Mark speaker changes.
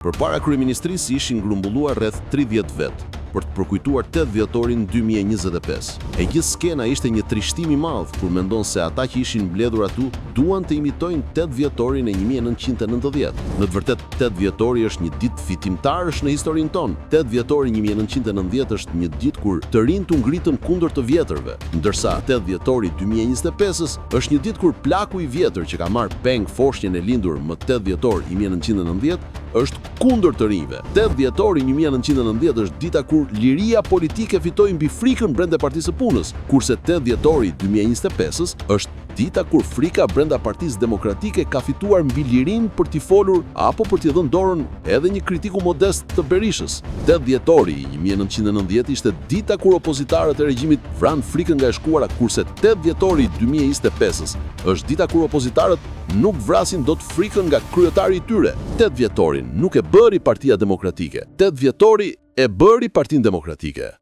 Speaker 1: Përpara kryeministrisë ishin grumbulluar rreth 30 vet për të përkujtuar 8 dhjetorin 2025. E gjithë skena ishte një trishtim i madh kur mendon se ata që ishin mbledhur atu duan të imitojnë 8 dhjetorin e 1990. Në të vërtetë 8 dhjetori është një ditë fitimtarësh në historinë tonë. 8 dhjetori 1990 është një ditë kur të rinjt u ngritën kundër të vjetërve, ndërsa 8 dhjetori 2025-s është një ditë kur plaku i vjetër që ka marrë peng foshnjën e lindur më 8 dhjetor 1990 është kundër të rinjve. 8 dhjetori 1990 është dita kur liria politike fitoi mbi frikën brenda Partisë së Punës, kurse 8 dhjetori 2025-s është dita kur frika brenda Partisë Demokratike ka fituar mbi lirinë për t'i folur apo për t'i dhënë dorën edhe një kritiku modest të Berishës. 8 dhjetori 1990 ishte dita kur opozitarët e regjimit vranë frikën nga e shkuara, kurse 8 dhjetori 2025-s është dita kur opozitarët nuk vrasin dot frikën nga kryetari i tyre. 8 dhjetorin nuk e bëri Partia Demokratike. 8 dhjetori e bëri Partinë Demokratike.